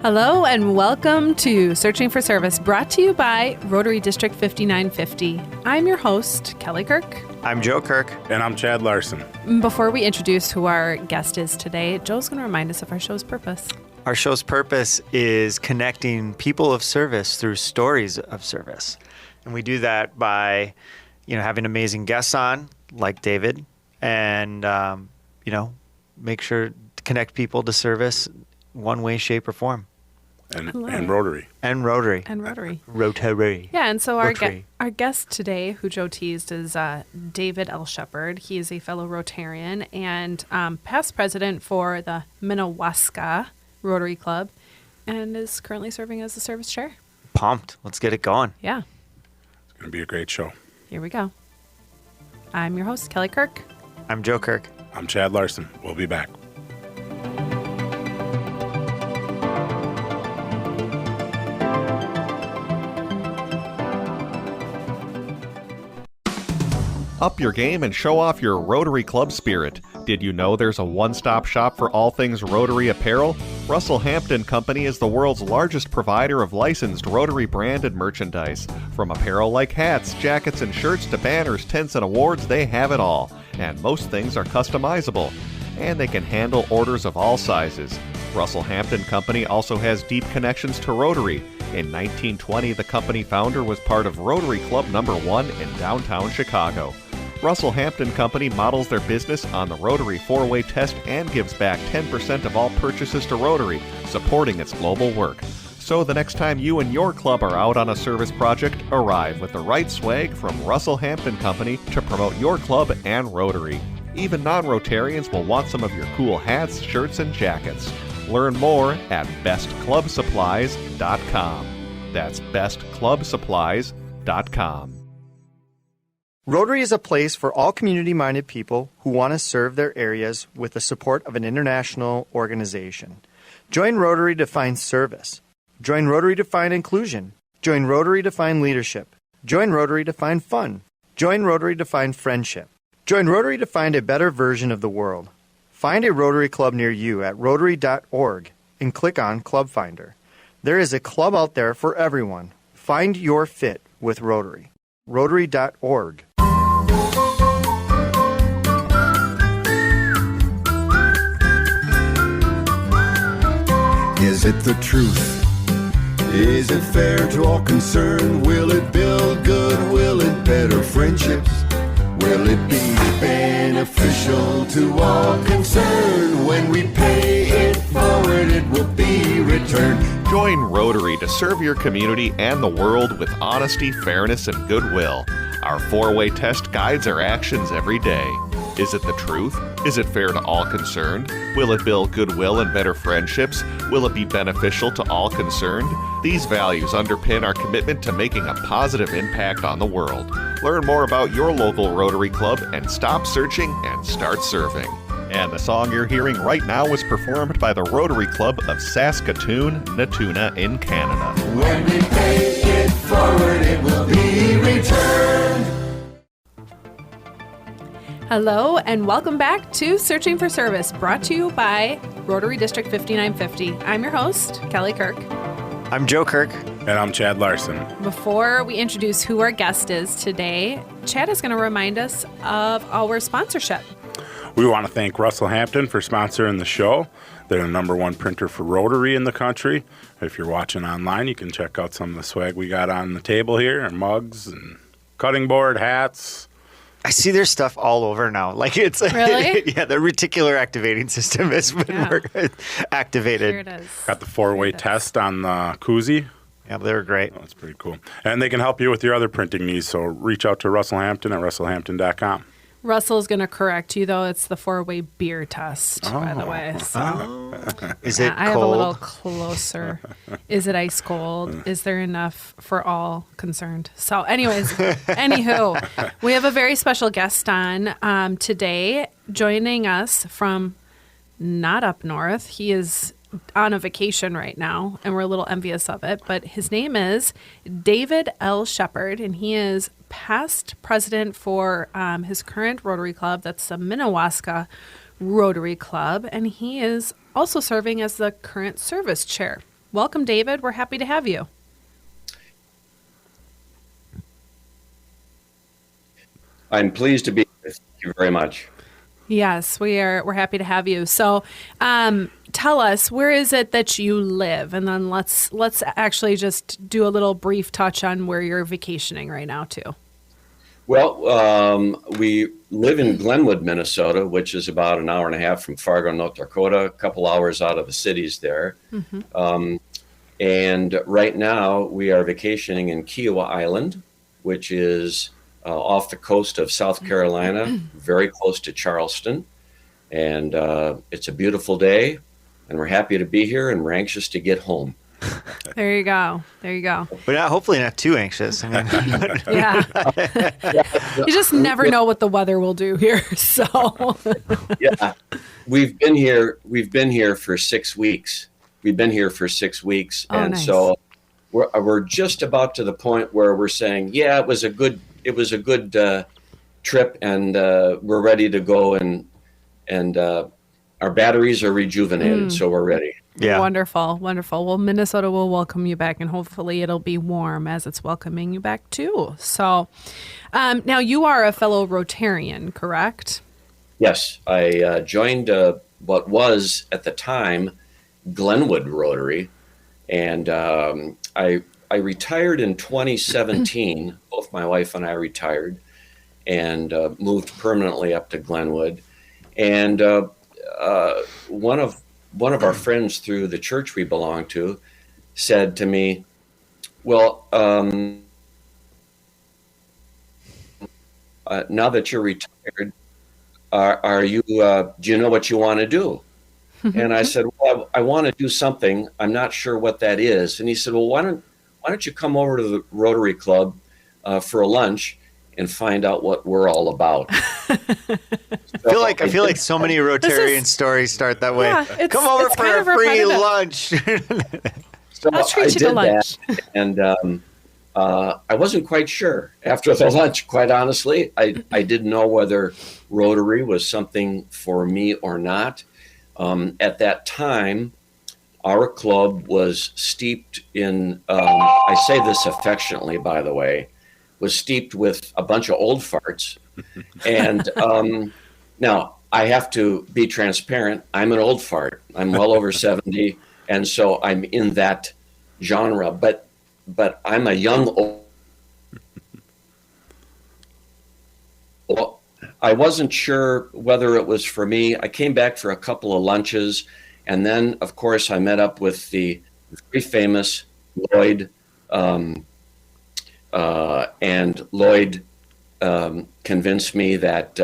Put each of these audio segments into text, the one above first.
Hello and welcome to Searching for Service, brought to you by Rotary District 5950. I'm your host, Kelly Kirk. I'm Joe Kirk. And I'm Chad Larson. Before we introduce who our guest is today, Joe's going to remind us of our show's purpose. Our show's purpose is connecting people of service through stories of service. And we do that by, having amazing guests on, like David, and, make sure to connect people to service one way, shape, or form. And Rotary. And Rotary. And Rotary. Rotary. Yeah, and so our guest today, who Joe teased, is David L. Sheppard. He is a fellow Rotarian and past president for the Minnewaska Rotary Club and is currently serving as the service chair. Pumped. Let's get it going. Yeah. It's going to be a great show. Here we go. I'm your host, Kelly Kirk. I'm Joe Kirk. I'm Chad Larson. We'll be back. Up your game and show off your Rotary Club spirit. Did you know there's a one-stop shop for all things Rotary apparel? Russell Hampton Company is the world's largest provider of licensed Rotary branded merchandise. From apparel like hats, jackets, and shirts to banners, tents, and awards, they have it all. And most things are customizable. And they can handle orders of all sizes. Russell Hampton Company also has deep connections to Rotary. In 1920, the company founder was part of Rotary Club No. 1 in downtown Chicago. Russell Hampton Company models their business on the Rotary four-way test and gives back 10% of all purchases to Rotary, supporting its global work. So the next time you and your club are out on a service project, arrive with the right swag from Russell Hampton Company to promote your club and Rotary. Even non-Rotarians will want some of your cool hats, shirts, and jackets. Learn more at bestclubsupplies.com. That's bestclubsupplies.com. Rotary is a place for all community-minded people who want to serve their areas with the support of an international organization. Join Rotary to find service. Join Rotary to find inclusion. Join Rotary to find leadership. Join Rotary to find fun. Join Rotary to find friendship. Join Rotary to find a better version of the world. Find a Rotary Club near you at Rotary.org and click on Club Finder. There is a club out there for everyone. Find your fit with Rotary. Rotary.org. Is it the truth? Is it fair to all concerned? Will it build good? Will it better friendships? Will it be beneficial to all concerned? When we pay it forward, it will be returned. Join Rotary to serve your community and the world with honesty, fairness, and goodwill. Our four-way test guides our actions every day. Is it the truth? Is it fair to all concerned? Will it build goodwill and better friendships? Will it be beneficial to all concerned? These values underpin our commitment to making a positive impact on the world. Learn more about your local Rotary Club and stop searching and start serving. And the song you're hearing right now was performed by the Rotary Club of Saskatoon, Natuna in Canada. When we pay it forward, it will be returned. Hello and welcome back to Searching for Service, brought to you by Rotary District 5950. I'm your host, Kelly Kirk. I'm Joe Kirk. And I'm Chad Larson. Before we introduce who our guest is today, Chad is going to remind us of our sponsorship. We want to thank Russell Hampton for sponsoring the show. They're the number one printer for Rotary in the country. If you're watching online, you can check out some of the swag we got on the table here, and mugs and cutting board, hats. I see their stuff all over now. Like it's really? Yeah, the reticular activating system has been activated. Here it is. Got the four-way test on the koozie. Yeah, they're great. Oh, that's pretty cool. And they can help you with your other printing needs, so reach out to Russell Hampton at russellhampton.com. Russell's going to correct you, though. It's the four-way beer test, by the way. So. Is it cold? I have a little closer. Is it ice cold? Is there enough for all concerned? So anyways, anywho, we have a very special guest on today, joining us from not up north. He is on a vacation right now, and we're a little envious of it. But his name is David L. Sheppard, and he is past president for his current Rotary Club. That's the Minnewaska Rotary Club, and he is also serving as the current service chair. Welcome, David. We're happy to have you. I'm pleased to be here. Thank you very much. Yes, we're happy to have you. So, tell us, where is it that you live? And then let's actually just do a little brief touch on where you're vacationing right now too. Well, we live in Glenwood, Minnesota, which is about an hour and a half from Fargo, North Dakota, a couple hours out of the cities there. And right now we are vacationing in Kiowa Island, which is off the coast of South Carolina, very close to Charleston. And it's a beautiful day, and we're happy to be here, and we're anxious to get home. There you go. There you go. But hopefully not too anxious. I mean, Yeah. You just never know what the weather will do here. So Yeah, we've been here for 6 weeks. We've been here for 6 weeks, Oh, and nice. so we're just about to the point where we're saying, yeah, it was a good trip, and we're ready to go, and our batteries are rejuvenated, so we're ready. yeah. Wonderful. Wonderful. Well, Minnesota will welcome you back, and hopefully it'll be warm as it's welcoming you back too. So now you are a fellow Rotarian, correct? Yes, I joined what was at the time Glenwood Rotary, and I retired in 2017. Both my wife and I retired, and moved permanently up to Glenwood. And one of our friends through the church we belong to said to me, "Well, now that you're retired, are you? Do you know what you want to do?" And I said, "Well, I want to do something. I'm not sure what that is." And he said, "Well, why don't you come over to the Rotary Club for a lunch and find out what we're all about?" I feel like so many Rotarian stories start that way. Yeah, Come over it's for kind a of free repetitive. lunch. So I'll treat you to did lunch. that, and I wasn't quite sure after the lunch. Quite honestly, I didn't know whether Rotary was something for me or not. At that time, our club was steeped in, I say this affectionately, by the way, was steeped with a bunch of old farts. And now I have to be transparent. I'm an old fart. I'm well over 70. And so I'm in that genre, but I'm a young old. Well, I wasn't sure whether it was for me. I came back for a couple of lunches, and then, of course, I met up with the very famous Lloyd, and Lloyd convinced me that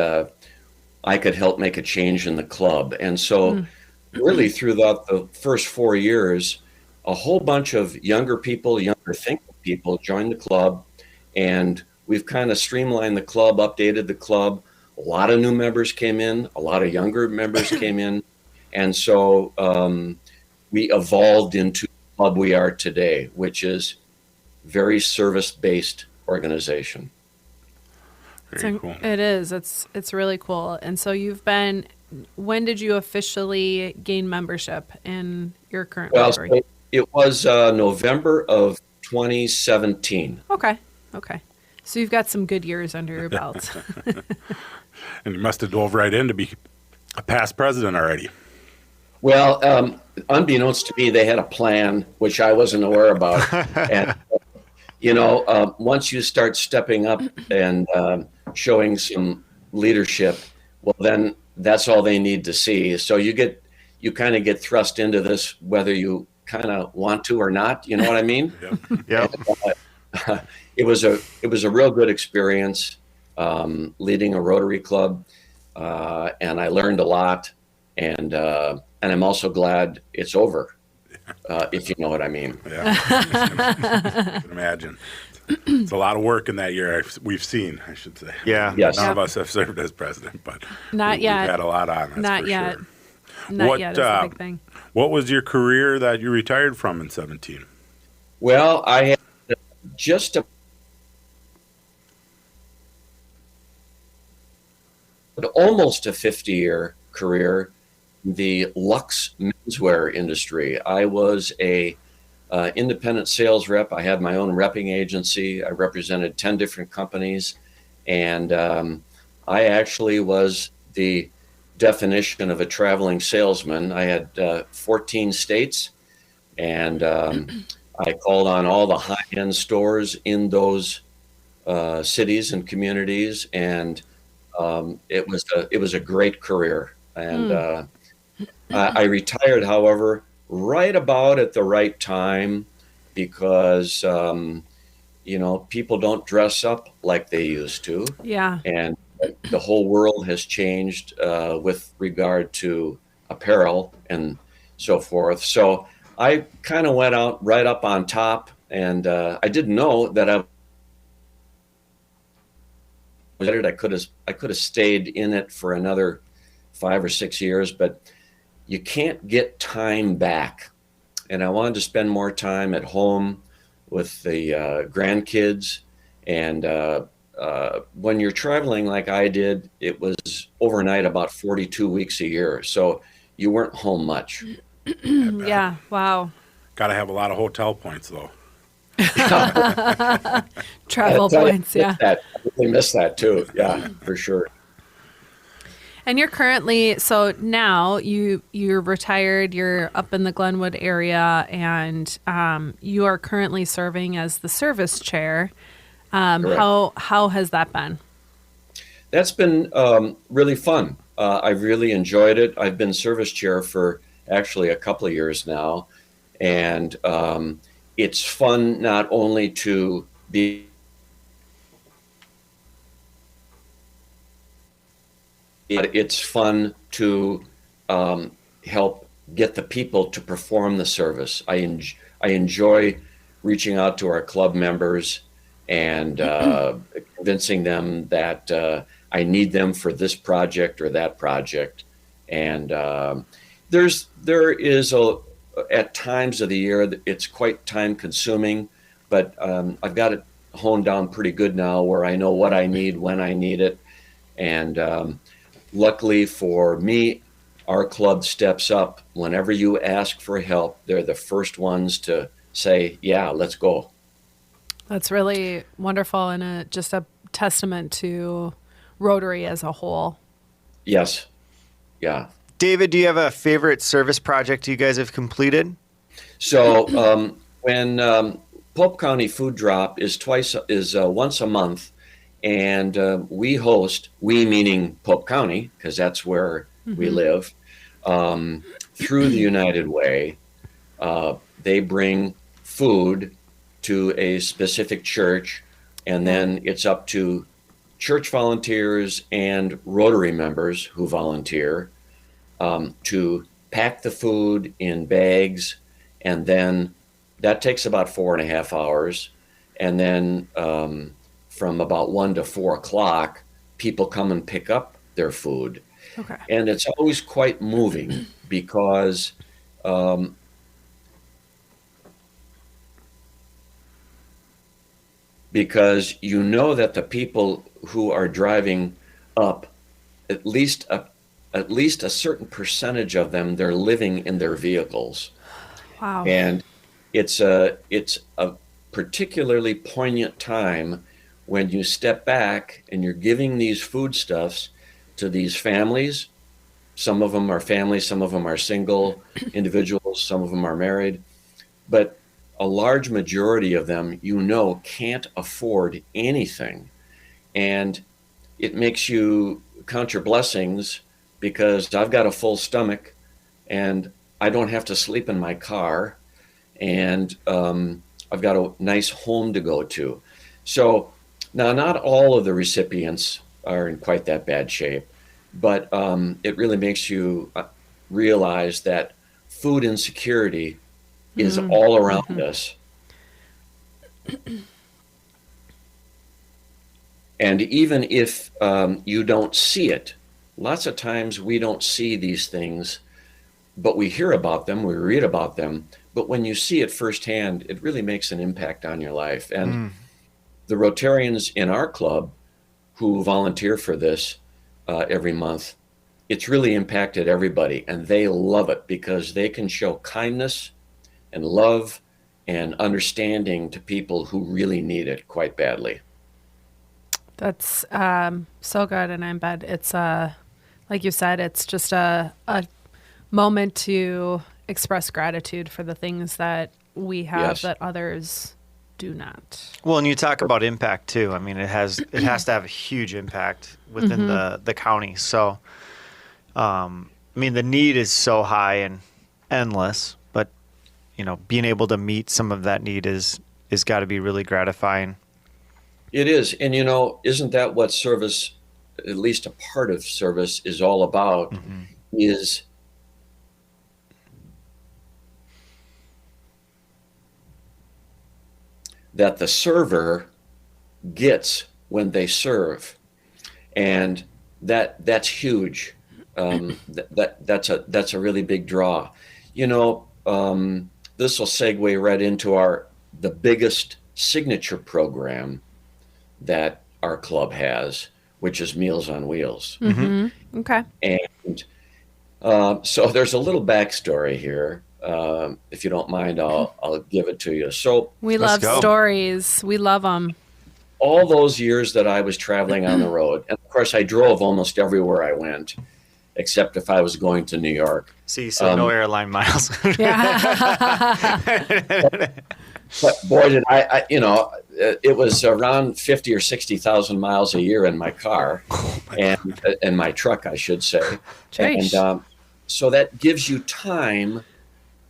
I could help make a change in the club. And so really throughout the first 4 years, a whole bunch of younger thinking people joined the club, and we've kind of streamlined the club, updated the club. A lot of new members came in, a lot of younger members came in, and so we evolved into the club we are today, which is very service-based organization. Very cool. It is. It's really cool. And so when did you officially gain membership in your current Rotary? So it was November of 2017. Okay. So you've got some good years under your belt. And you must have dove right in to be a past president already. Well, unbeknownst to me, they had a plan, which I wasn't aware about. And, once you start stepping up and showing some leadership, well, then that's all they need to see. So you kind of get thrust into this, whether you kind of want to or not. You know what I mean? Yeah. It was a real good experience leading a Rotary club, and I learned a lot. And I'm also glad it's over, if you know what I mean. Yeah, I can imagine. It's a lot of work in that year we've seen, I should say. Yeah. Yes. None of us have served as president, but Not yet. We've had a lot on. That's Not for yet. Sure. Not yet is the big thing. What was your career that you retired from in 17? Well, I had just almost a 50-year career in the luxe menswear industry. I was a independent sales rep. I had my own repping agency. I represented 10 different companies. And I actually was the definition of a traveling salesman. I had 14 states, and I called on all the high-end stores in those cities and communities, and it was a great career. And I retired, however, right about at the right time, because people don't dress up like they used to. Yeah. And the whole world has changed with regard to apparel and so forth. So I kind of went out right up on top, and I didn't know that I could have stayed in it for another 5 or 6 years, but you can't get time back. And I wanted to spend more time at home with the grandkids. And when you're traveling like I did, it was overnight about 42 weeks a year. So you weren't home much. Yeah. Wow. Got to have a lot of hotel points, though. Travel points. Yeah. I really miss that too. Yeah, for sure. And you're currently, so now you're retired, you're up in the Glenwood area, and you are currently serving as the service chair. How has that been? That's been really fun. I've really enjoyed it. I've been service chair for actually a couple of years now. And it's fun not only to be it's fun to help get the people to perform the service. I enjoy reaching out to our club members and convincing them that I need them for this project or that project. And there is at times of the year it's quite time consuming, but I've got it honed down pretty good now, where I know what I need when I need it. And luckily for me, our club steps up. Whenever you ask for help, they're the first ones to say, yeah, let's go. That's really wonderful, and just a testament to Rotary as a whole. Yes. Yeah. David, do you have a favorite service project you guys have completed? So when Pope County Food Drop is once a month, and we meaning Pope County, because that's where we live, through the United Way, they bring food to a specific church, and then it's up to church volunteers and Rotary members who volunteer to pack the food in bags, and then that takes about 4.5 hours. And then from about 1 to 4 o'clock, people come and pick up their food. Okay. And it's always quite moving because you know that the people who are driving up, at least a certain percentage of them, they're living in their vehicles. Wow. And it's a particularly poignant time when you step back and you're giving these foodstuffs to these families. Some of them are families, some of them are single individuals, some of them are married, but a large majority of them, can't afford anything. And it makes you count your blessings, because I've got a full stomach and I don't have to sleep in my car, and I've got a nice home to go to. So now, not all of the recipients are in quite that bad shape, but it really makes you realize that food insecurity is all around us. And even if you don't see it, lots of times we don't see these things, but we hear about them, we read about them. But when you see it firsthand, it really makes an impact on your life. And the Rotarians in our club who volunteer for this every month, it's really impacted everybody, and they love it because they can show kindness and love and understanding to people who really need it quite badly. That's so good. And I bet it's, like you said, it's just a moment to express gratitude for the things that we have Yes. that others do not. Well, and you talk about impact too. I mean, it has to have a huge impact within the county. So, I mean, the need is so high and endless, but being able to meet some of that need is got to be really gratifying. It is. And, isn't that what service, at least a part of service, is all about? Is that the server gets when they serve. And that's huge. That's a really big draw. This will segue right into the biggest signature program that our club has, which is Meals on Wheels. Okay. And so there's a little backstory here. If you don't mind, I'll give it to you. So We love stories. We love them. all those years that I was traveling on the road, and of course I drove almost everywhere I went, except if I was going to New York. See, so no airline miles. But boy, did I it was around 50 or 60,000 miles a year in my car, and my truck, I should say. Jeez. And so that gives you time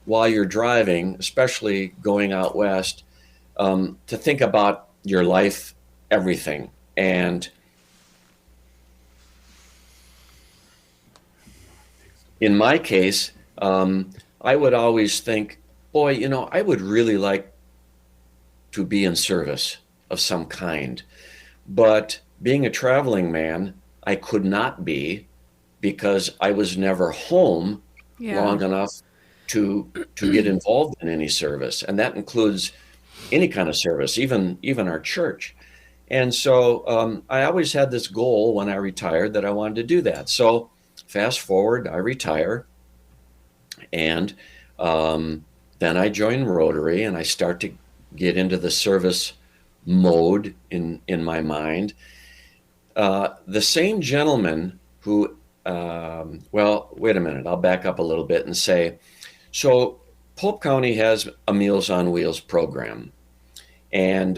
while you're driving, especially going out west, to think about your life, everything. And in my case, I would always think, boy, I would really like to be in service of some kind. But being a traveling man, I could not be, because I was never home long enough to get involved in any service. And that includes any kind of service, even our church. And so I always had this goal when I retired that I wanted to do that. So fast forward, I retire, and then I join Rotary, and I start to get into the service mode in my mind. The same gentleman who, well, wait a minute, I'll back up a little bit and say, so Polk County has a Meals on Wheels program, and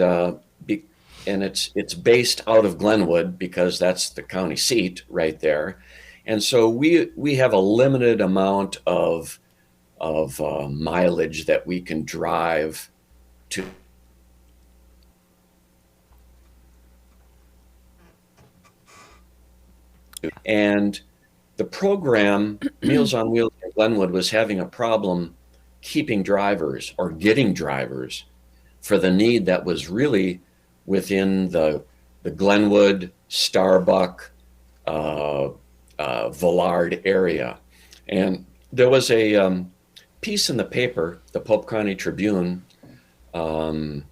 it's based out of Glenwood because that's the county seat right there. And so we have a limited amount of mileage that we can drive to. And the program, Meals on Wheels in Glenwood, was having a problem keeping drivers or getting drivers for the need that was really within the Glenwood, Starbuck, Villard area. And there was a piece in the paper, the Polk County Tribune, in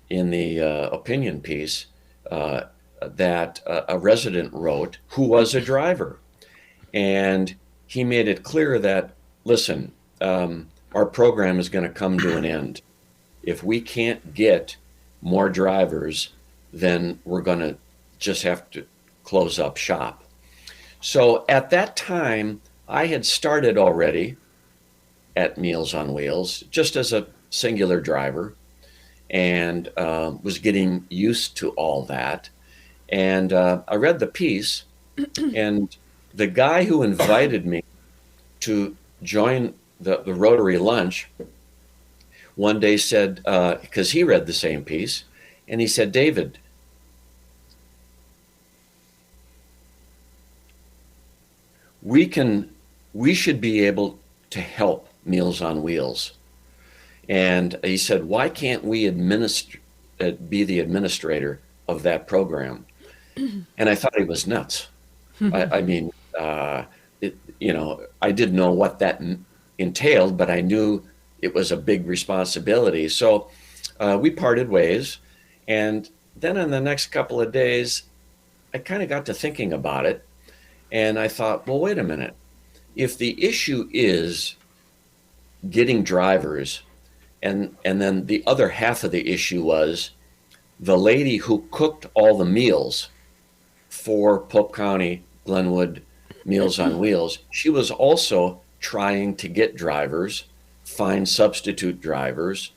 the opinion piece, that a resident wrote who was a driver. And he made it clear that, listen, our program is going to come to an end. If we can't get more drivers, then we're going to just have to close up shop. So at that time, I had started already at Meals on Wheels, just as a singular driver, and was getting used to all that. And I read the piece, and the guy who invited me to join the Rotary lunch one day said, because he read the same piece, and he said, David, we should be able to help Meals on Wheels. And he said, why can't we be the administrator of that program? And I thought he was nuts. I mean, I didn't know what that entailed, but I knew it was a big responsibility. So we parted ways. And then in the next couple of days, I kind of got to thinking about it. And I thought, well, wait a minute. If the issue is getting drivers, And then the other half of the issue was the lady who cooked all the meals for Pope County Glenwood Meals on Wheels, she was also trying to get drivers, find substitute drivers.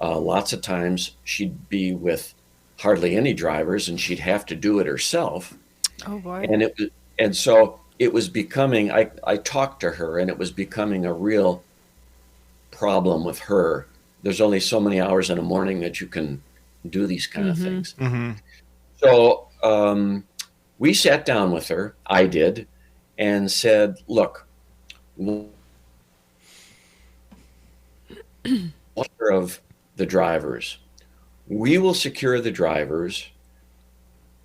Lots of times she'd be with hardly any drivers and she'd have to do it herself. Oh boy. And so it was becoming, I talked to her, and it was becoming a real problem with her. There's only so many hours in a morning that you can do these kind of things. So we sat down with her, I did, and said, look, of the drivers. We will secure the drivers.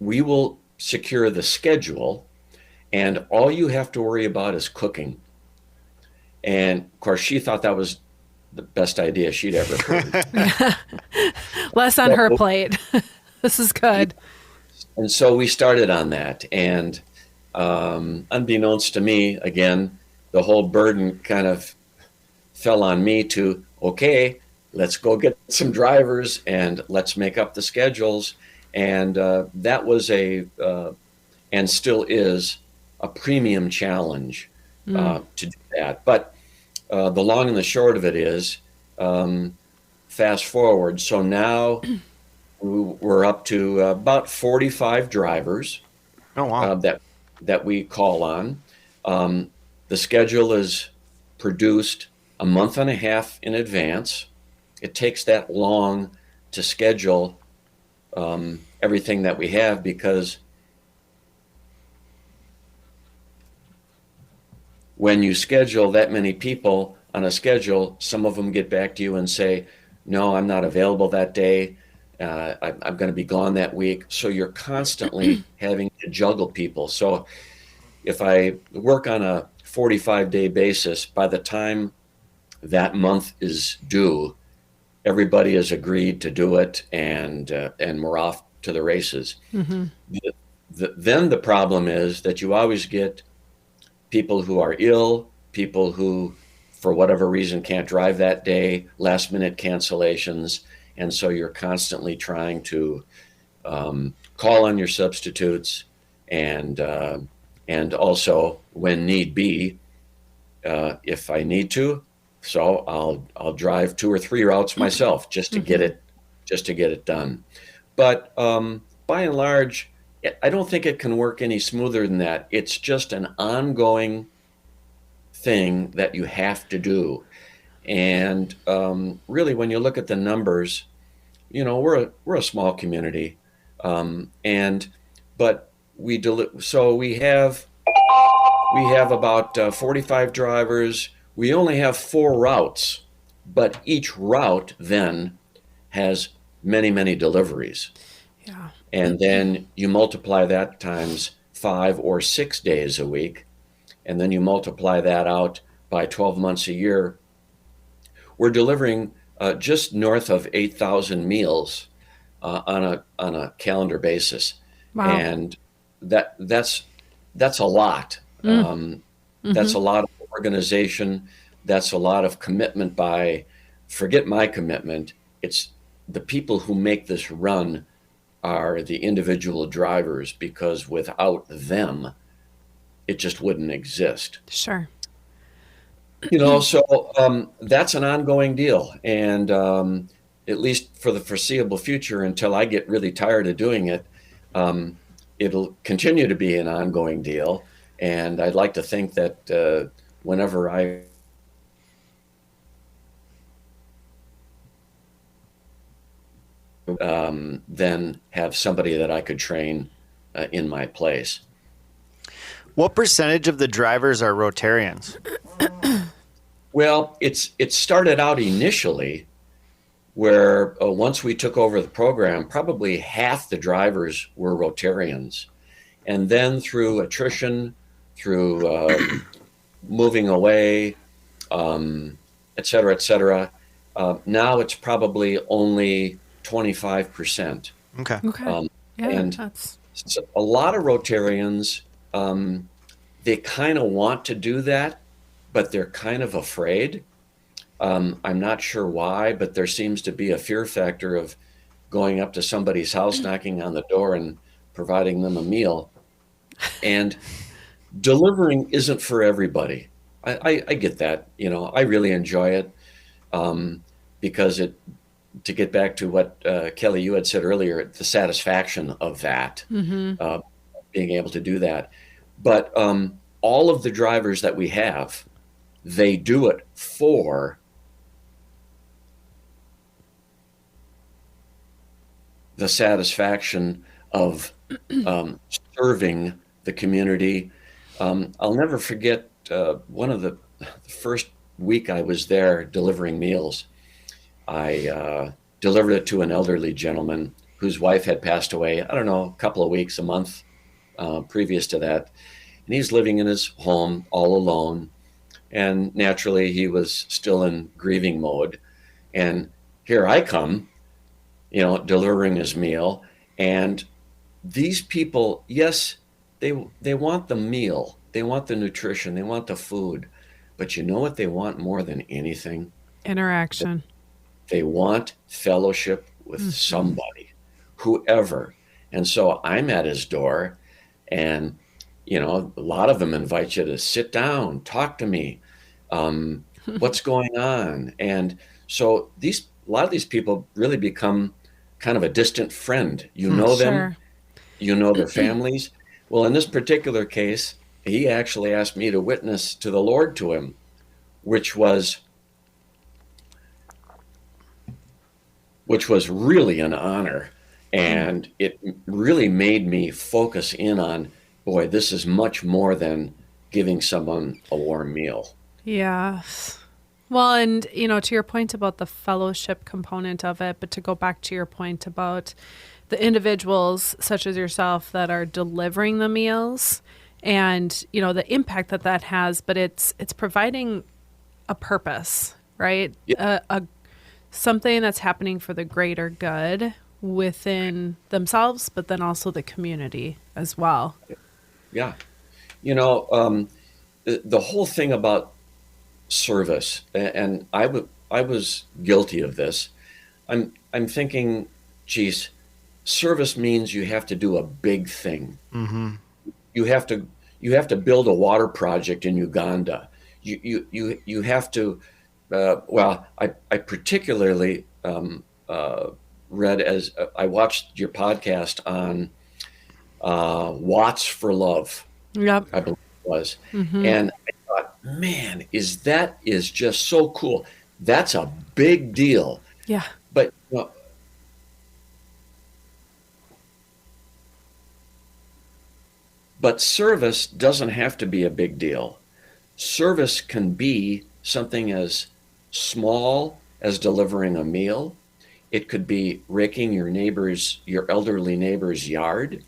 We will secure the schedule. And all you have to worry about is cooking. And of course, she thought that was the best idea she'd ever heard. Less on her plate. This is good. And so we started on that. And unbeknownst to me, again, the whole burden kind of fell on me to, okay, let's go get some drivers and let's make up the schedules. And that was and still is, a premium challenge to do that. But the long and the short of it is, fast forward. So now we're up to about 45 drivers. Oh, wow. That we call on. The schedule is produced a month and a half in advance. It takes that long to schedule everything that we have, because when you schedule that many people on a schedule, some of them get back to you and say, no, I'm not available that day. I'm going to be gone that week. So you're constantly having to juggle people. So if I work on a 45-day basis, by the time that month is due, everybody has agreed to do it, and we're off to the races. Then the problem is that you always get people who are ill, people who, for whatever reason, can't drive that day, last minute cancellations. And so you're constantly trying to call on your substitutes, and also, when need be, if I need to, so I'll drive 2 or 3 routes myself just to get it done. But by and large, I don't think it can work any smoother than that. It's just an ongoing thing that you have to do. And really, when you look at the numbers, we're a small community, but we have about 45 drivers. We only have 4 routes, but each route then has many, many deliveries. Yeah. And then you multiply that times 5 or 6 days a week, and then you multiply that out by 12 months a year. We're delivering just north of 8,000 meals on a calendar basis. Wow. And that's a lot. That's a lot of organization. That's a lot of commitment forget my commitment. It's the people who make this run are the individual drivers, because without them, it just wouldn't exist. Sure. So that's an ongoing deal. And at least for the foreseeable future, until I get really tired of doing it, it'll continue to be an ongoing deal. And I'd like to think that whenever I then have somebody that I could train in my place. What percentage of the drivers are Rotarians? Well, it started out initially where once we took over the program, probably half the drivers were Rotarians. And then through attrition, through moving away, et cetera, now it's probably only 25%. Okay. Yeah, and that's so a lot of Rotarians, they kind of want to do that, but they're kind of afraid. I'm not sure why, but there seems to be a fear factor of going up to somebody's house, knocking on the door, and providing them a meal. And delivering isn't for everybody. I get that. I really enjoy it because to get back to what Kelly, you had said earlier, the satisfaction of that, being able to do that. But all of the drivers that we have, they do it for the satisfaction of serving the community. I'll never forget one of the first week I was there delivering meals. I delivered it to an elderly gentleman whose wife had passed away, I don't know, a couple of weeks, a month previous to that. And he's living in his home all alone. And naturally, he was still in grieving mode. And here I come, delivering his meal. And these people, yes, they want the meal. They want the nutrition. They want the food. But you know what they want more than anything? Interaction. They want fellowship with somebody, whoever. And so I'm at his door, and, a lot of them invite you to sit down, talk to me. What's going on? And so a lot of these people really become kind of a distant friend. You know them, you know their families. Well, in this particular case, he actually asked me to witness to the Lord to him, which was really an honor. And it really made me focus in on, boy, this is much more than giving someone a warm meal. Yes. Well, and, to your point about the fellowship component of it, but to go back to your point about the individuals such as yourself that are delivering the meals and, the impact that has, but it's providing a purpose, right? Yeah. Something that's happening for the greater good within themselves, but then also the community as well. Yeah. The whole thing about service, and I was guilty of this. I'm thinking, geez, service means you have to do a big thing. Mm-hmm. You have to build a water project in Uganda. You have to. I particularly read as I watched your podcast on Watts for Love. Yep. I believe it was, and I thought, man, that is just so cool. That's a big deal. Yeah. But service doesn't have to be a big deal. Service can be something as small as delivering a meal. It could be raking your elderly neighbor's yard.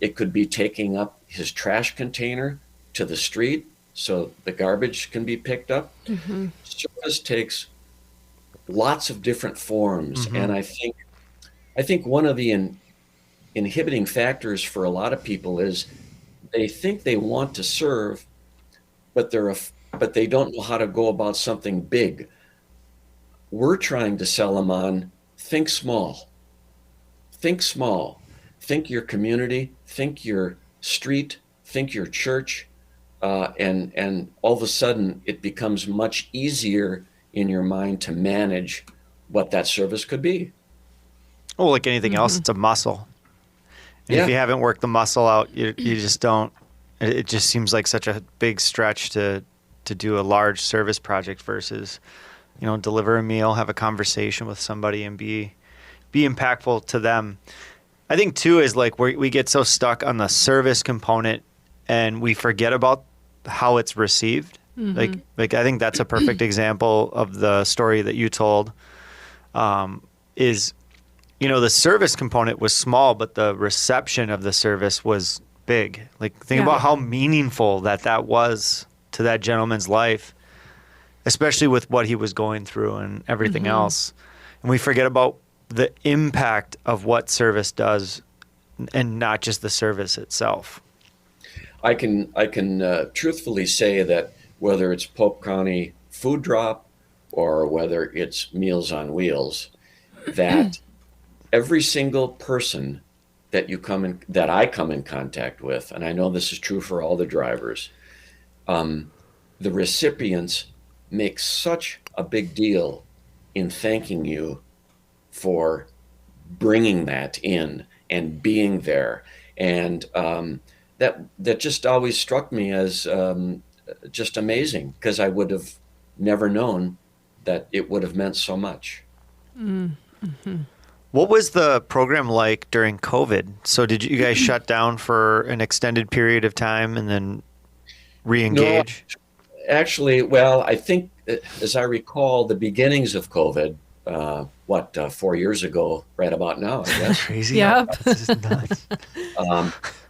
It could be taking up his trash container to the street so the garbage can be picked up. Mm-hmm. Service takes lots of different forms. Mm-hmm. And I think one of the inhibiting factors for a lot of people is they think they want to serve, but they don't know how to go about something big. We're trying to sell them on think small. Think small. Think your community, think your street, think your church, and all of a sudden it becomes much easier in your mind to manage what that service could be. Well, like anything else, it's a muscle. And if you haven't worked the muscle out, you just don't. It just seems like such a big stretch to do a large service project versus, deliver a meal, have a conversation with somebody, and be impactful to them. I think too is like we get so stuck on the service component and we forget about how it's received. Mm-hmm. Like I think that's a perfect example of the story that you told. Is the service component was small, but the reception of the service was big. Like think about how meaningful that was to that gentleman's life, especially with what he was going through and everything else. And we forget about the impact of what service does and not just the service itself. I can truthfully say that whether it's Pope County Food Drop or whether it's Meals on Wheels, that every single person that I come in contact with, and I know this is true for all the drivers, the recipients make such a big deal in thanking you for bringing that in and being there. And that just always struck me as just amazing, because I would have never known that it would have meant so much. Mm-hmm. What was the program like during COVID? So did you guys shut down for an extended period of time and then re-engage? No, actually, well, I think, as I recall, the beginnings of COVID, 4 years ago, right about now, I guess. Crazy. Yep. This is nuts.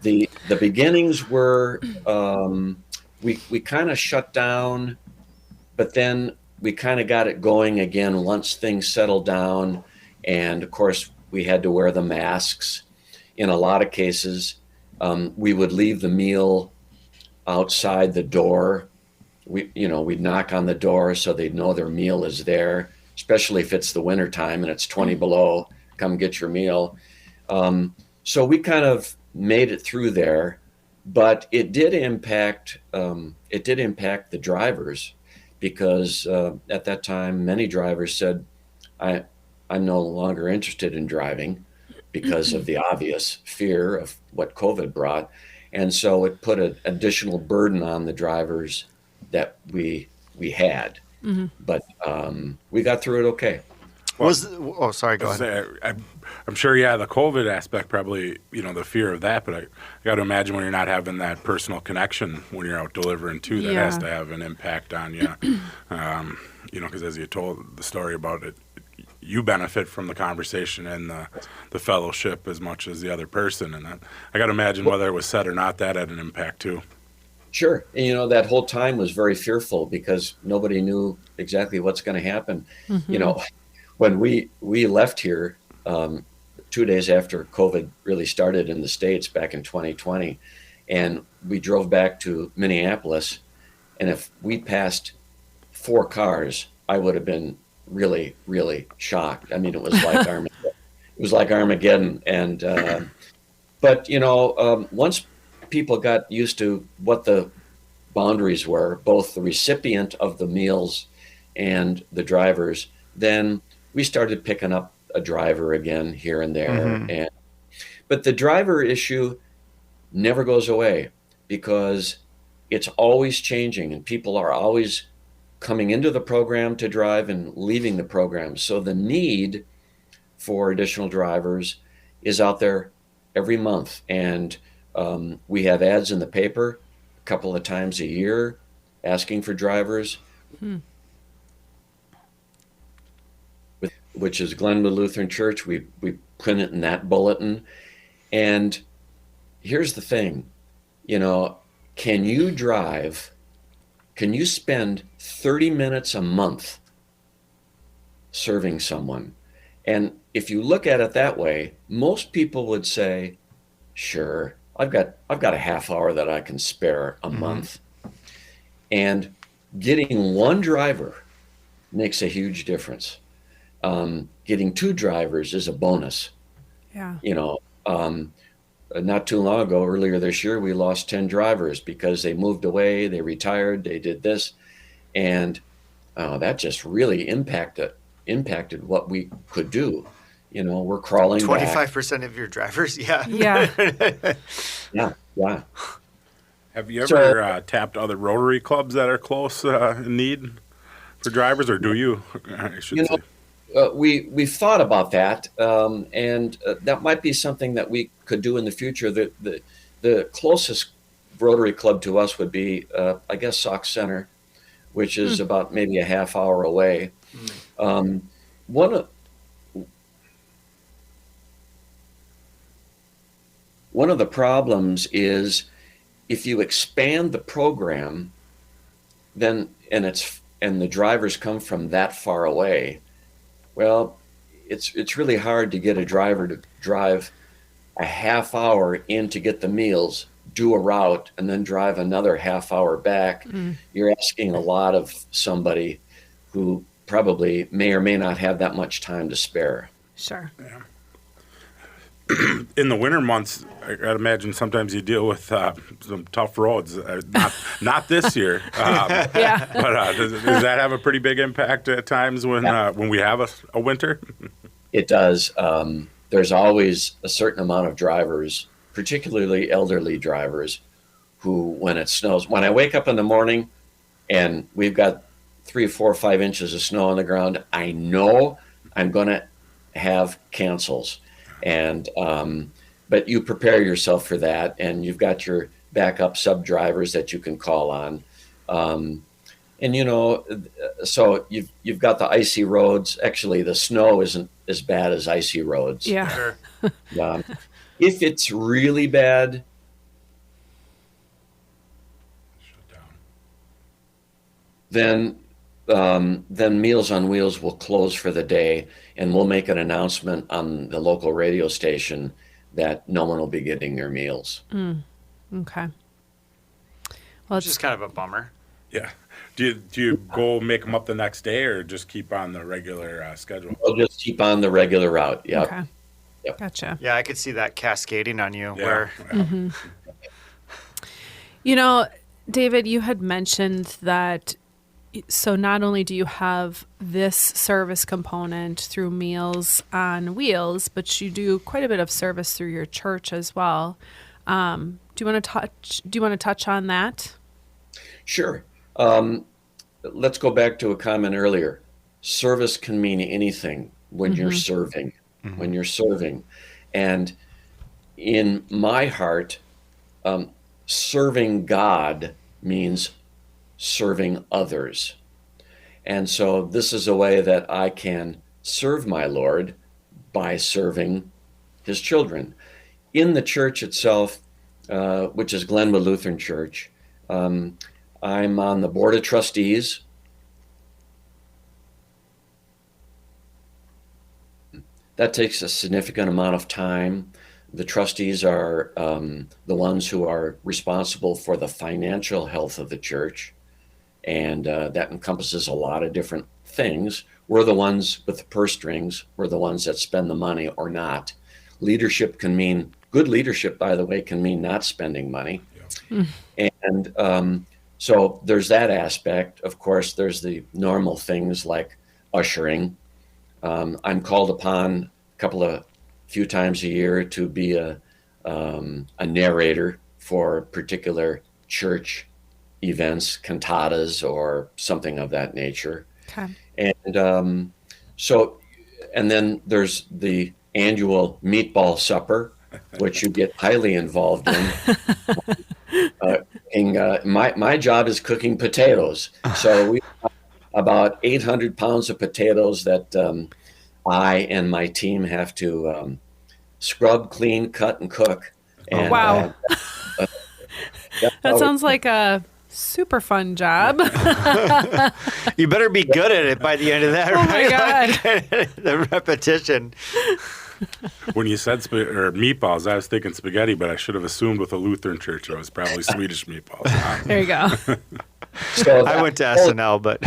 The beginnings were, we kind of shut down, but then we kind of got it going again once things settled down. And of course, we had to wear the masks. In a lot of cases, we would leave the meal outside the door. We'd knock on the door so they'd know their meal is there, especially if it's the winter time and it's 20 below, come get your meal. So we kind of made it through there, but it did impact the drivers, because at that time, many drivers said, I'm no longer interested in driving because of the obvious fear of what COVID brought. And so it put an additional burden on the drivers that we had. Mm-hmm. But we got through it okay. Sorry, go ahead. I'm sure, the COVID aspect, probably, the fear of that, but I got to imagine when you're not having that personal connection when you're out delivering too, that has to have an impact on you. Because as you told the story about it, you benefit from the conversation and the fellowship as much as the other person. And I got to imagine whether it was said or not, that had an impact too. Sure. And, that whole time was very fearful because nobody knew exactly what's going to happen. Mm-hmm. When we left here 2 days after COVID really started in the States back in 2020, and we drove back to Minneapolis, and if we passed 4 cars, I would have been really, really shocked. I mean, it was like Armageddon. It was like Armageddon. And but once people got used to what the boundaries were, both the recipient of the meals and the drivers, then we started picking up a driver again here and there. Mm-hmm. But the driver issue never goes away, because it's always changing and people are always coming into the program to drive and leaving the program. So the need for additional drivers is out there every month. And we have ads in the paper a couple of times a year asking for drivers, which is Glenwood Lutheran Church. We print it in that bulletin. And here's the thing, can you drive? Can you spend 30 minutes a month serving someone? And if you look at it that way, most people would say, sure, I've got a half hour that I can spare a month. And getting one driver makes a huge difference. Getting 2 drivers is a bonus. Yeah. Not too long ago, earlier this year, we lost 10 drivers because they moved away, they retired, they did this. And that just really impacted what we could do. We're crawling 25% of your drivers? Yeah. Yeah. Yeah. Have you ever tapped other Rotary clubs that are close in need for drivers, or do you? I should say. We've thought about that, and that might be something that we could do in the future. The closest Rotary club to us would be, I guess, Sauk Center, which is about maybe a half hour away. One of the problems is if you expand the program, then and the drivers come from that far away. Well, it's really hard to get a driver to drive a half hour in to get the meals, do a route, and then drive another half hour back. You're asking a lot of somebody who probably may or may not have that much time to spare. Sure. In the winter months, I'd imagine sometimes you deal with some tough roads. Not this year. Yeah. But does that have a pretty big impact at times when we have a winter? It does. There's always a certain amount of drivers, particularly elderly drivers, who, when it snows, when I wake up in the morning and we've got 3, 4, 5 inches of snow on the ground, I know I'm going to have cancels. And but you prepare yourself for that, and you've got your backup sub drivers that you can call on. And so you've got the icy roads. Actually, the snow isn't as bad as icy roads. Yeah. Sure. If it's really bad, then Meals on Wheels will close for the day, and we'll make an announcement on the local radio station that no one will be getting their meals. Okay. Well, Which is kind of a bummer. Yeah. Do you go make them up the next day, or just keep on the regular schedule? We'll just keep on the regular route. Yeah. okay. Yep. Gotcha. Yeah, I could see that cascading on you. Yeah. Where You know, David, you had mentioned that, so not only do you have this service component through Meals on Wheels, but you do quite a bit of service through your church as well. Do you want to touch on that? Sure. Let's go back to a comment earlier. Service can mean anything when you're serving. When you're serving, and in my heart, serving God means serving others. And so this is a way that I can serve my Lord by serving his children. In the church itself, which is Glenwood Lutheran Church, I'm on the board of trustees. That takes a significant amount of time. The trustees are the ones who are responsible for the financial health of the church, and that encompasses a lot of different things. We're the ones with the purse strings. We're the ones that spend the money or not. Leadership can mean, good leadership, by the way, can mean not spending money. Yeah. And so there's that aspect. Of course, there's the normal things like ushering. I'm called upon a few times a year to be a narrator for particular church events, cantatas, or something of that nature. Okay. And and then there's the annual meatball supper, which you get highly involved in. My job is cooking potatoes. So we have about 800 pounds of potatoes that I and my team have to scrub, clean, cut, and cook. And, wow. That sounds like a super fun job. You better be good at it by the end of that, Oh my right? God. The repetition. When you said meatballs, I was thinking spaghetti, but I should have assumed with a Lutheran church it was probably Swedish meatballs. There you go. So I went to SNL, but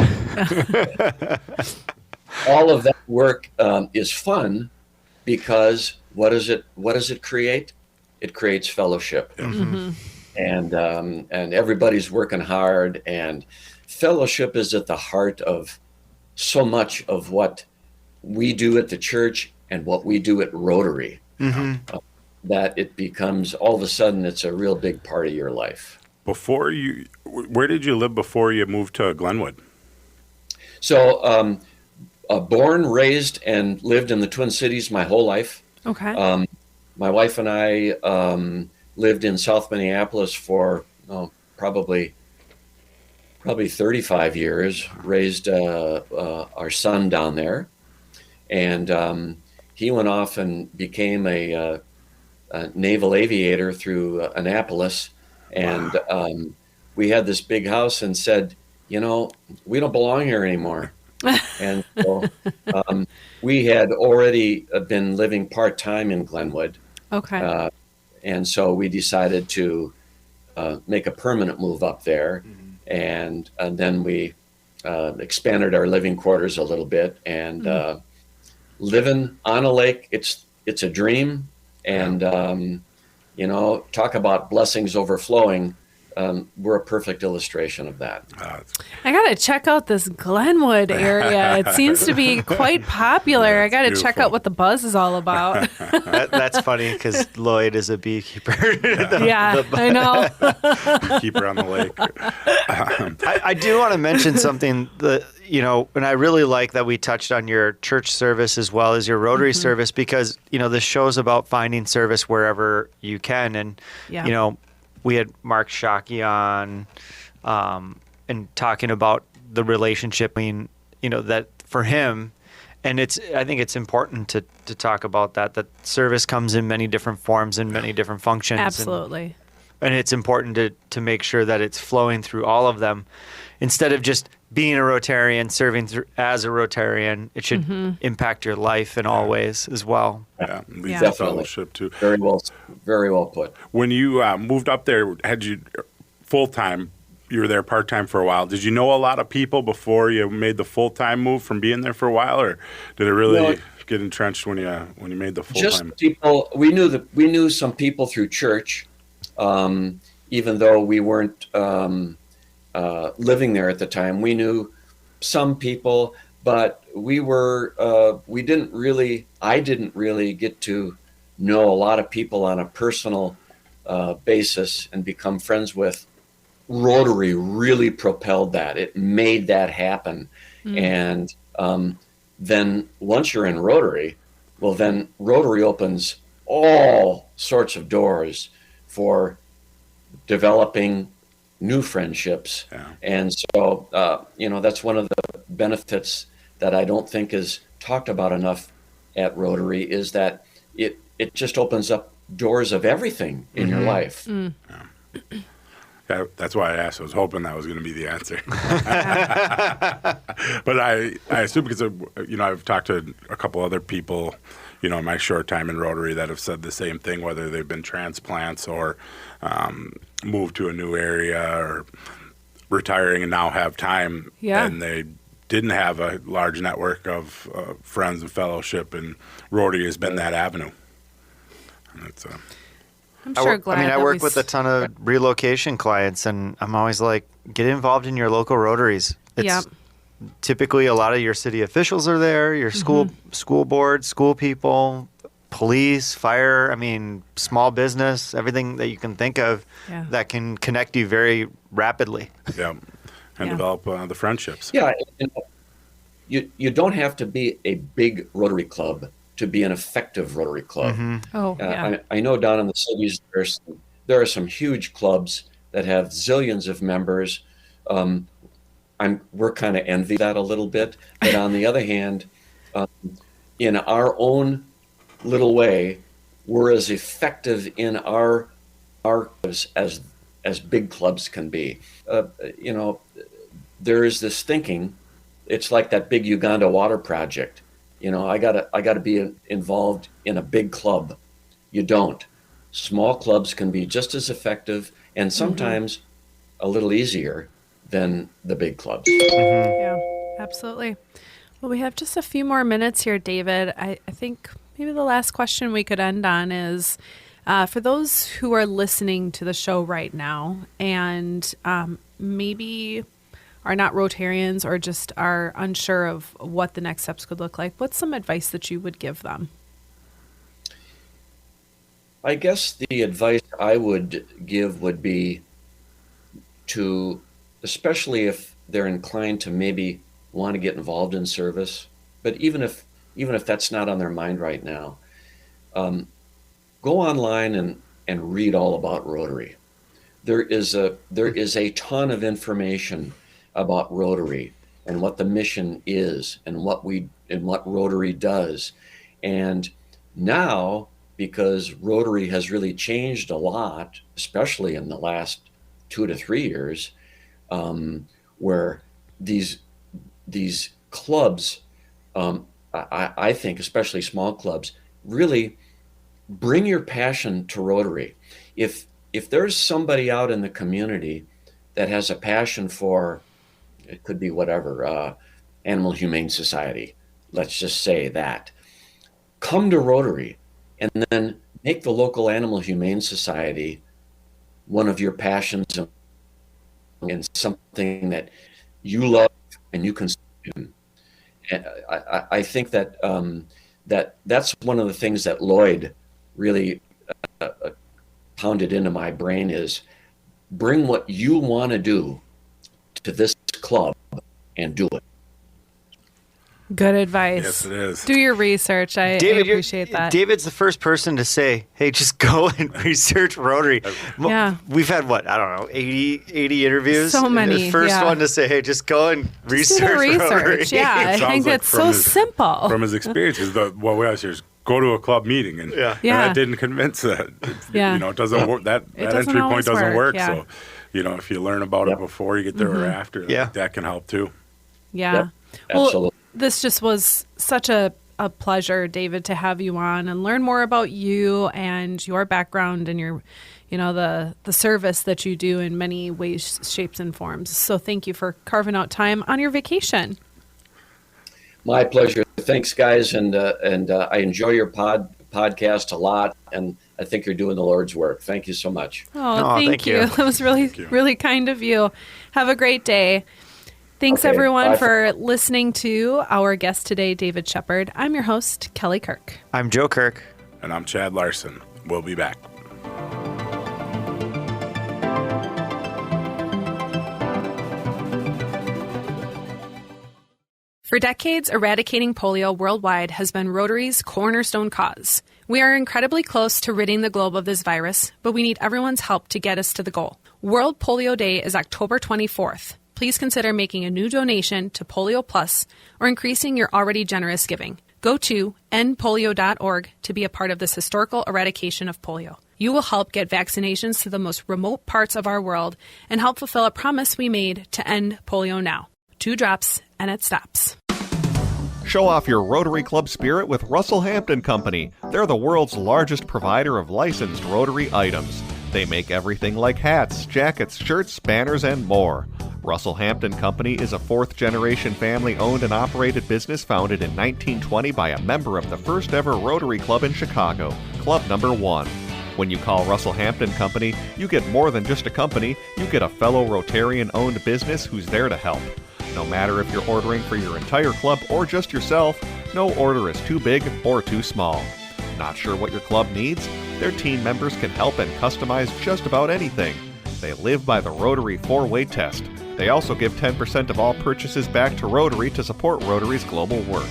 all of that work is fun because what does it create? It creates fellowship. And everybody's working hard, and fellowship is at the heart of so much of what we do at the church and what we do at Rotary, that it becomes, all of a sudden, it's a real big part of your life. Where did you live before you moved to Glenwood? So born, raised, and lived in the Twin Cities my whole life. Okay. My wife and I lived in South Minneapolis for probably 35 years, raised our son down there. And he went off and became a naval aviator through Annapolis. And we had this big house and said, we don't belong here anymore. And so we had already been living part-time in Glenwood. Okay. And so we decided to make a permanent move up there. And then we expanded our living quarters a little bit, and living on a lake, it's a dream. And talk about blessings overflowing. We're a perfect illustration of that. I gotta check out this Glenwood area. It seems to be quite popular. I gotta check beautiful. out what the buzz is all about. That's funny because Lloyd is a beekeeper. Yeah, I know. Keep her on the lake. I do want to mention something that, and I really like that we touched on your church service as well as your Rotary service, because, this show's about finding service wherever you can. And, Yeah. we had Mark Shockey on and talking about the relationship, that for him, and I think it's important to talk about that service comes in many different forms and many different functions. Absolutely. And it's important to make sure that it's flowing through all of them. Instead of just being a Rotarian, serving as a Rotarian, it should impact your life in all ways as well. Yeah, leads Yeah. to Definitely. fellowship too. Very well put. When you moved up there, had you full time? You were there part time for a while. Did you know a lot of people before you made the full time move from being there for a while, or did it really No. get entrenched when you made the full Just time? people. We knew some people through church, even though we weren't living there at the time. We knew some people, but I didn't really get to know a lot of people on a personal basis and become friends with. Rotary really propelled that. It made that happen. And then once you're in Rotary, well, then Rotary opens all sorts of doors for developing new friendships. Yeah. And so, that's one of the benefits that I don't think is talked about enough at Rotary, is that it just opens up doors of everything in your life. That's why I asked. I was hoping that was going to be the answer. But I assume because I've talked to a couple other people, in my short time in Rotary that have said the same thing, whether they've been transplants or moved to a new area or retiring and now have time, Yeah. and they didn't have a large network of friends and fellowship, and Rotary has been that avenue. And it's I'm sure glad I that we work with a ton of relocation clients, and I'm always like, get involved in your local Rotaries. It's Yep. typically a lot of your city officials are there, your school board, school people, police, fire, small business, everything that you can think of Yeah. that can connect you very rapidly. and Yeah. develop the friendships. Yeah, you don't have to be a big Rotary club to be an effective Rotary club. Oh, yeah. I know down in the cities there are some huge clubs that have zillions of members. We're kind of envy that a little bit, but on the other hand, in our own little way, we're as effective in our clubs as big clubs can be. There is this thinking. It's like that big Uganda water project. I gotta be involved in a big club. You don't. Small clubs can be just as effective and sometimes a little easier than the big clubs. Yeah, absolutely. Well, we have just a few more minutes here, David. I think maybe the last question we could end on is for those who are listening to the show right now and maybe are not Rotarians or just are unsure of what the next steps could look like, what's some advice that you would give them? I guess the advice I would give would be to, especially if they're inclined to maybe want to get involved in service, but even if that's not on their mind right now, go online and read all about Rotary. There is a ton of information about Rotary and what the mission is and what Rotary does. And now, because Rotary has really changed a lot, especially in the last 2 to 3 years, where these clubs, I think, especially small clubs, really bring your passion to Rotary. If there's somebody out in the community that has a passion for, It could be whatever, Animal Humane Society. Let's just say that. Come to Rotary and then make the local Animal Humane Society one of your passions and something that you love and you consume. And I think that that's one of the things that Lloyd really pounded into my brain is bring what you want to do to this club and do it. Good advice. Yes, it is. Do your research. I appreciate that. David's the first person to say, hey, just go and research Rotary. Yeah. We've had, 80 interviews? So many, The first yeah. one to say, hey, just go and Just do the research Rotary. research. Yeah, I sounds think like it's from so his- simple. From his experiences, what we always hear is go to a club meeting, and, Yeah. and Yeah. that didn't convince that. Yeah. It doesn't work. That doesn't entry point always doesn't work, work. yeah. So, if you learn about it before you get there or after, Yeah. that can help too. Yeah. Yep, Well, absolutely. this just was such a pleasure, David, to have you on and learn more about you and your background and your, the service that you do in many ways, shapes, and forms. So thank you for carving out time on your vacation. My pleasure. Thanks, guys, and I enjoy your podcast a lot, and I think you're doing the Lord's work. Thank you so much. Oh, thank you. That was really, you. really kind of you. Have a great day. Thanks, Okay, everyone, bye for listening to our guest today, David Sheppard. I'm your host, Kelly Kirk. I'm Joe Kirk. And I'm Chad Larson. We'll be back. For decades, eradicating polio worldwide has been Rotary's cornerstone cause. We are incredibly close to ridding the globe of this virus, but we need everyone's help to get us to the goal. World Polio Day is October 24th. Please consider making a new donation to Polio Plus or increasing your already generous giving. Go to endpolio.org to be a part of this historical eradication of polio. You will help get vaccinations to the most remote parts of our world and help fulfill a promise we made to end polio now. 2 drops and it stops. Show off your Rotary Club spirit with Russell Hampton Company. They're the world's largest provider of licensed Rotary items. They make everything like hats, jackets, shirts, banners, and more. Russell Hampton Company is a 4th-generation family-owned and operated business founded in 1920 by a member of the first ever Rotary Club in Chicago, Club Number 1. When you call Russell Hampton Company, you get more than just a company, you get a fellow Rotarian-owned business who's there to help. No matter if you're ordering for your entire club or just yourself, no order is too big or too small. Not sure what your club needs? Their team members can help and customize just about anything. They live by the Rotary 4-way test. They also give 10% of all purchases back to Rotary to support Rotary's global work.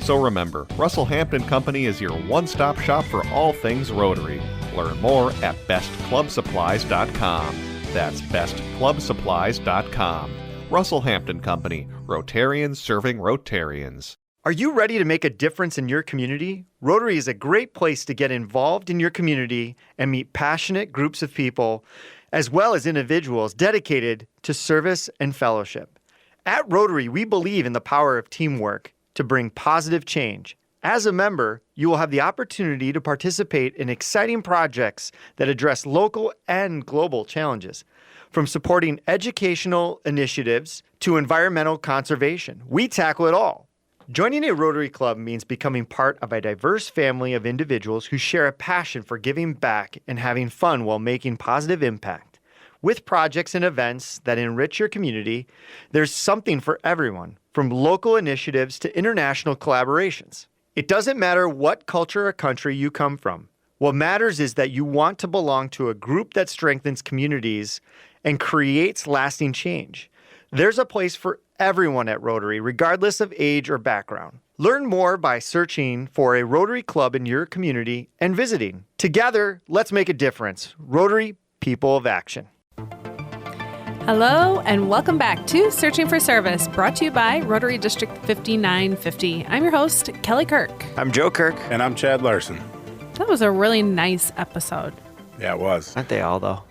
So remember, Russell Hampton Company is your one-stop shop for all things Rotary. Learn more at bestclubsupplies.com. That's bestclubsupplies.com. Russell Hampton Company, Rotarians serving Rotarians. Are you ready to make a difference in your community? Rotary is a great place to get involved in your community and meet passionate groups of people, as well as individuals dedicated to service and fellowship. At Rotary, we believe in the power of teamwork to bring positive change. As a member, you will have the opportunity to participate in exciting projects that address local and global challenges. From supporting educational initiatives to environmental conservation, we tackle it all. Joining a Rotary Club means becoming part of a diverse family of individuals who share a passion for giving back and having fun while making positive impact. With projects and events that enrich your community, there's something for everyone, from local initiatives to international collaborations. It doesn't matter what culture or country you come from. What matters is that you want to belong to a group that strengthens communities and creates lasting change. There's a place for everyone at Rotary, regardless of age or background. Learn more by searching for a Rotary Club in your community and visiting. Together, let's make a difference. Rotary, people of action. Hello, and welcome back to Searching for Service, brought to you by Rotary District 5950. I'm your host, Kelly Kirk. I'm Joe Kirk. And I'm Chad Larson. That was a really nice episode. Yeah, it was. Aren't they all, though?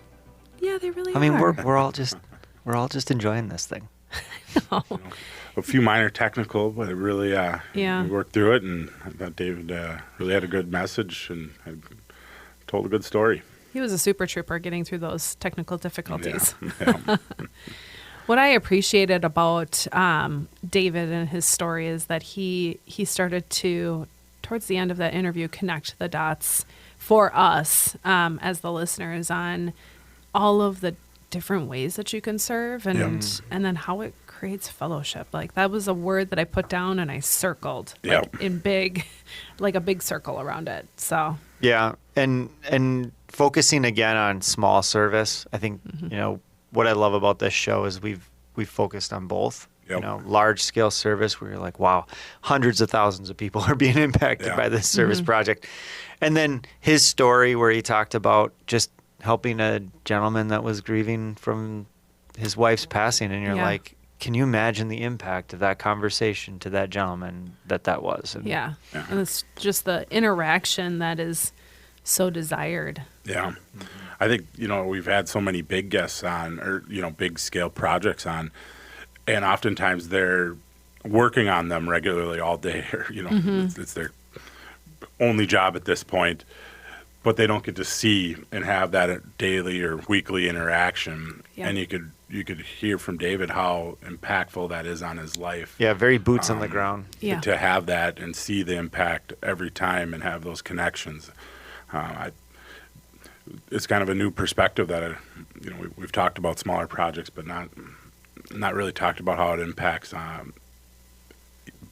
Yeah, they really I mean, are. we're all just enjoying this thing. A few minor technical, but it really, Yeah. we worked through it, and I thought David really had a good message and had told a good story. He was a super trooper getting through those technical difficulties. Yeah. What I appreciated about David and his story is that he started to, towards the end of that interview, connect the dots for us as the listeners on all of the different ways that you can serve and then how it creates fellowship. Like that was a word that I put down and I circled in big, like a big circle around it. So Yeah, and focusing again on small service. I think what I love about this show is we've focused on both. Yep. Large scale service where you're like, wow, hundreds of thousands of people are being impacted by this service project. And then his story where he talked about just helping a gentleman that was grieving from his wife's passing, and you're like, can you imagine the impact of that conversation to that gentleman that was? And and it's just the interaction that is so desired. Yeah. I think, we've had so many big guests on, or, big scale projects on, and oftentimes they're working on them regularly all day, or, it's their only job at this point, but they don't get to see and have that daily or weekly interaction. Yeah. And you could hear from David how impactful that is on his life. Yeah, very boots on the ground. Yeah. To have that and see the impact every time and have those connections. It's kind of a new perspective that we've talked about smaller projects, but not really talked about how it impacts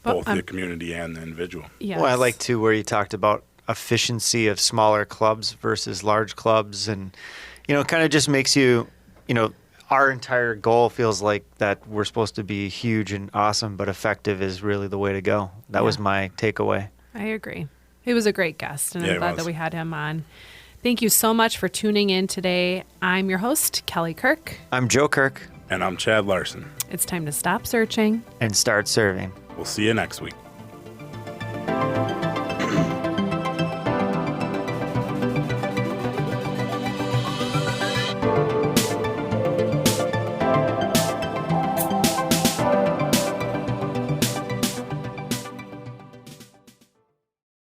both the community and the individual. Yes. Well, I like too where you talked about efficiency of smaller clubs versus large clubs, and it kind of just makes you, our entire goal feels like that we're supposed to be huge and awesome, but effective is really the way to go. That was my takeaway. I agree. He was a great guest, and I'm glad that we had him on. Thank you so much for tuning in today. I'm your host, Kelly Kirk. I'm Joe Kirk. And I'm Chad Larson. It's time to stop searching and start serving. We'll see you next week.